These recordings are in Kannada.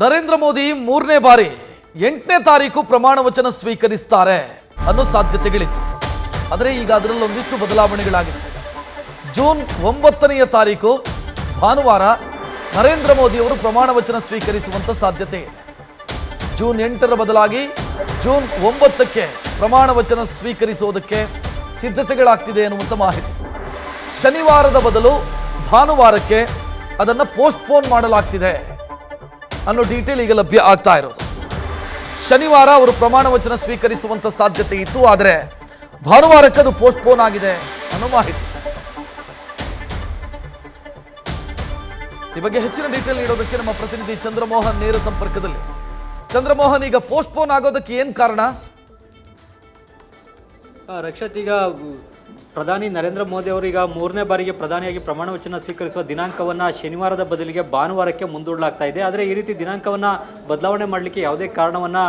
ನರೇಂದ್ರ ಮೋದಿ ಮೂರನೇ ಬಾರಿ 8ನೇ ತಾರೀಕು ಪ್ರಮಾಣ ವಚನ ಸ್ವೀಕರಿಸುತ್ತಾರೆ ಅನ್ನೋ ಸಾಧ್ಯತೆಗಳಿತ್ತು. ಆದರೆ ಈಗ ಅದರಲ್ಲಿ ಒಂದಿಷ್ಟು ಬದಲಾವಣೆಗಳಾಗಿದೆ. ಜೂನ್ 9ನೇ ತಾರೀಕು ಭಾನುವಾರ ನರೇಂದ್ರ ಮೋದಿ ಅವರು ಪ್ರಮಾಣ ವಚನ ಸ್ವೀಕರಿಸುವಂತ ಸಾಧ್ಯತೆ ಇದೆ. ಜೂನ್ 8ರ ಬದಲಾಗಿ ಜೂನ್ 9ಕ್ಕೆ ಪ್ರಮಾಣ ವಚನ ಸ್ವೀಕರಿಸುವುದಕ್ಕೆ ಸಿದ್ಧತೆಗಳಾಗ್ತಿದೆ ಎನ್ನುವಂತ ಮಾಹಿತಿ. ಶನಿವಾರದ ಬದಲು ಭಾನುವಾರಕ್ಕೆ ಅದನ್ನು ಪೋಸ್ಟ್ಪೋನ್ ಮಾಡಲಾಗ್ತಿದೆ ಅನ್ನೋ ಡೀಟೇಲ್ ಈಗ ಲಭ್ಯ ಆಗ್ತಾ ಇರೋದು. ಶನಿವಾರ ಅವರು ಪ್ರಮಾಣ ವಚನ ಸ್ವೀಕರಿಸುವಂತ ಸಾಧ್ಯತೆ ಇತ್ತು, ಆದರೆ ಭಾನುವಾರಕ್ಕೆ ಅದು ಪೋಸ್ಟ್ಪೋನ್ ಆಗಿದೆ ಅನ್ನೋ ಮಾಹಿತಿ. ಈ ಬಗ್ಗೆ ಹೆಚ್ಚಿನ ಡೀಟೇಲ್ ನೀಡೋದಕ್ಕೆ ನಮ್ಮ ಪ್ರತಿನಿಧಿ ಚಂದ್ರಮೋಹನ್ ನೇರ ಸಂಪರ್ಕದಲ್ಲಿ. ಚಂದ್ರಮೋಹನ್, ಈಗ ಪೋಸ್ಟ್ಪೋನ್ ಆಗೋದಕ್ಕೆ ಏನ್ ಕಾರಣ? ರಕ್ಷತ್, ಈಗ ಪ್ರಧಾನಿ ನರೇಂದ್ರ ಮೋದಿ ಅವರು ಈಗ ಮೂರನೇ ಬಾರಿಗೆ ಪ್ರಧಾನಿಯಾಗಿ ಪ್ರಮಾಣ ವಚನ ಸ್ವೀಕರಿಸುವ ದಿನಾಂಕವನ್ನು ಶನಿವಾರದ ಬದಲಿಗೆ ಭಾನುವಾರಕ್ಕೆ ಮುಂದೂಡಲಾಗ್ತಾ ಇದೆ. ಆದರೆ ಈ ರೀತಿ ದಿನಾಂಕವನ್ನು ಬದಲಾವಣೆ ಮಾಡಲಿಕ್ಕೆ ಯಾವುದೇ ಕಾರಣವನ್ನು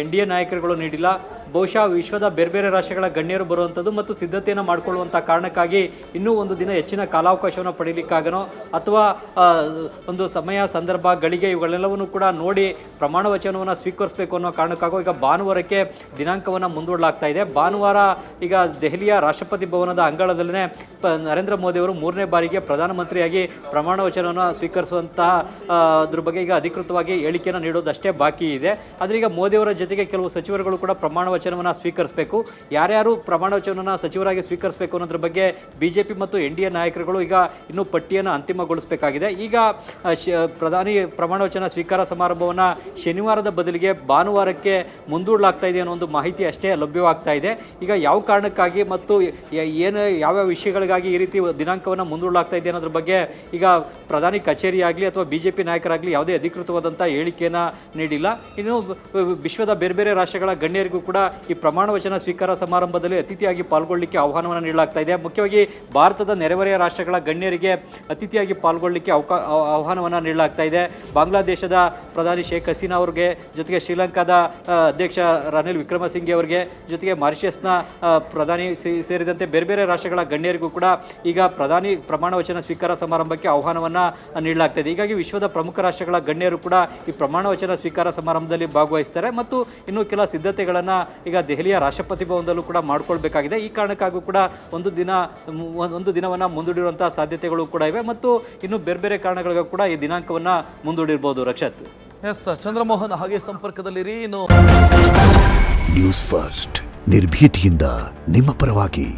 NDA ನಾಯಕರುಗಳು ನೀಡಿಲ್ಲ. ಬಹುಶಃ ವಿಶ್ವದ ಬೇರೆ ಬೇರೆ ರಾಷ್ಟ್ರಗಳ ಗಣ್ಯರು ಬರುವಂಥದ್ದು ಮತ್ತು ಸಿದ್ಧತೆಯನ್ನು ಮಾಡಿಕೊಳ್ಳುವಂಥ ಕಾರಣಕ್ಕಾಗಿ ಇನ್ನೂ ಒಂದು ದಿನ ಹೆಚ್ಚಿನ ಕಾಲಾವಕಾಶವನ್ನು ಪಡೀಲಿಕ್ಕಾಗನೋ ಅಥವಾ ಒಂದು ಸಮಯ, ಸಂದರ್ಭ, ಗಳಿಗೆ ಇವುಗಳೆಲ್ಲವನ್ನು ಕೂಡ ನೋಡಿ ಪ್ರಮಾಣ ವಚನವನ್ನು ಸ್ವೀಕರಿಸಬೇಕು ಅನ್ನೋ ಕಾರಣಕ್ಕಾಗೋ ಈಗ ಭಾನುವಾರಕ್ಕೆ ದಿನಾಂಕವನ್ನು ಮುಂದೂಡಲಾಗ್ತಾ ಇದೆ. ಭಾನುವಾರ ಈಗ ದೆಹಲಿಯ ರಾಷ್ಟ್ರಪತಿ ಭವನದ ಅಂಗಳದಲ್ಲೇ ನರೇಂದ್ರ ಮೋದಿ ಅವರು ಮೂರನೇ ಬಾರಿಗೆ ಪ್ರಧಾನಮಂತ್ರಿಯಾಗಿ ಪ್ರಮಾಣ ವಚನವನ್ನು ಸ್ವೀಕರಿಸುವಂತಹ ಅದ್ರ ಬಗ್ಗೆ ಈಗ ಅಧಿಕೃತವಾಗಿ ಹೇಳಿಕೆಯನ್ನು ನೀಡೋದಷ್ಟೇ ಬಾಕಿ ಇದೆ. ಆದರೆ ಈಗ ಮೋದಿಯವರ ಜೊತೆಗೆ ಕೆಲವು ಸಚಿವರುಗಳು ಕೂಡ ಪ್ರಮಾಣ ವಚನವನ್ನು ಸ್ವೀಕರಿಸಬೇಕು. ಯಾರ್ಯಾರು ಪ್ರಮಾಣ ವಚನವನ್ನು ಸಚಿವರಾಗಿ ಸ್ವೀಕರಿಸಬೇಕು ಅನ್ನೋದ್ರ ಬಗ್ಗೆ BJP ಮತ್ತು NDA ನಾಯಕರುಗಳು ಈಗ ಇನ್ನೂ ಪಟ್ಟಿಯನ್ನು ಅಂತಿಮಗೊಳಿಸಬೇಕಾಗಿದೆ. ಈಗ ಪ್ರಧಾನಿ ಪ್ರಮಾಣ ವಚನ ಸ್ವೀಕಾರ ಸಮಾರಂಭವನ್ನು ಶನಿವಾರದ ಬದಲಿಗೆ ಭಾನುವಾರಕ್ಕೆ ಮುಂದೂಡಲಾಗ್ತಾ ಇದೆ ಅನ್ನೋ ಒಂದು ಮಾಹಿತಿ ಅಷ್ಟೇ ಲಭ್ಯವಾಗ್ತಾ ಇದೆ. ಈಗ ಯಾವ ಕಾರಣಕ್ಕಾಗಿ ಮತ್ತು ಏನು ಯಾವ್ಯಾವ ವಿಷಯಗಳಿಗಾಗಿ ಈ ರೀತಿ ದಿನಾಂಕವನ್ನು ಮುಂದೂಡಲಾಗ್ತಾ ಇದೆ ಅನ್ನೋದ್ರ ಬಗ್ಗೆ ಈಗ ಪ್ರಧಾನಿ ಕಚೇರಿ ಆಗಲಿ ಅಥವಾ BJP ನಾಯಕರಾಗಲಿ ಯಾವುದೇ ಅಧಿಕೃತವಾದಂಥ ಹೇಳಿಕೆಯನ್ನು ನೀಡಿಲ್ಲ. ಇನ್ನು ವಿಶ್ವದ ಬೇರೆ ಬೇರೆ ರಾಷ್ಟ್ರಗಳ ಗಣ್ಯರಿಗೂ ಕೂಡ ಈ ಪ್ರಮಾಣ ವಚನ ಸ್ವೀಕಾರ ಸಮಾರಂಭದಲ್ಲಿ ಅತಿಥಿಯಾಗಿ ಪಾಲ್ಗೊಳ್ಳಲಿಕ್ಕೆ ಆಹ್ವಾನವನ್ನು ನೀಡಲಾಗ್ತಾ ಇದೆ. ಮುಖ್ಯವಾಗಿ ಭಾರತದ ನೆರೆಹೊರೆಯ ರಾಷ್ಟ್ರಗಳ ಗಣ್ಯರಿಗೆ ಅತಿಥಿಯಾಗಿ ಪಾಲ್ಗೊಳ್ಳಲಿಕ್ಕೆ ಆಹ್ವಾನವನ್ನು ನೀಡಲಾಗ್ತಾ ಇದೆ. ಬಾಂಗ್ಲಾದೇಶದ ಪ್ರಧಾನಿ ಶೇಖ್ ಹಸೀನಾ ಅವರಿಗೆ, ಜೊತೆಗೆ ಶ್ರೀಲಂಕಾದ ಅಧ್ಯಕ್ಷ ರನಿಲ್ ವಿಕ್ರಮಸಿಂಘೆ ಅವರಿಗೆ, ಜೊತೆಗೆ ಮಾರಿಷಸ್ನ ಪ್ರಧಾನಿ ಸೇರಿದಂತೆ ಬೇರೆ ಬೇರೆ ರಾಷ್ಟ್ರಗಳ ಗಣ್ಯರಿಗೂ ಕೂಡ ಈಗ ಪ್ರಧಾನಿ ಪ್ರಮಾಣ ವಚನ ಸ್ವೀಕಾರ ಸಮಾರಂಭಕ್ಕೆ ಆಹ್ವಾನವನ್ನು ನೀಡಲಾಗ್ತಾ ಇದೆ. ಹೀಗಾಗಿ ವಿಶ್ವದ ಪ್ರಮುಖ ರಾಷ್ಟ್ರಗಳ ಗಣ್ಯರು ಕೂಡ ಈ ಪ್ರಮಾಣ ವಚನ ಸ್ವೀಕಾರ ಸಮಾರಂಭದಲ್ಲಿ ಭಾಗವಹಿಸ್ತಾರೆ ಮತ್ತು ಇನ್ನು ಕೆಲ ಸಿದ್ಧತೆಗಳನ್ನು ಈಗ ದೆಹಲಿಯ ರಾಷ್ಟ್ರಪತಿ ಭವನದಲ್ಲೂ ಕೂಡ ಮಾಡಿಕೊಳ್ಬೇಕಾಗಿದೆ. ಈ ಕಾರಣಕ್ಕಾಗೂ ಕೂಡ ಒಂದು ದಿನವನ್ನು ಮುಂದೂಡಿರುವಂತಹ ಸಾಧ್ಯತೆಗಳು ಕೂಡ ಇವೆ ಮತ್ತು ಇನ್ನು ಬೇರೆ ಬೇರೆ ಕಾರಣಗಳಿಗೂ ಕೂಡ ಈ ದಿನಾಂಕವನ್ನು ಮುಂದೂಡಿರಬಹುದು. ರಕ್ಷತ್. ಎಸ್ ಚಂದ್ರಮೋಹನ್, ಹಾಗೆ ಸಂಪರ್ಕದಲ್ಲಿರಿ. ನ್ಯೂಸ್ ಫಸ್ಟ್, ನಿರ್ಭೀತಿಯಿಂದ ನಿಮ್ಮ ಪರವಾಗಿ.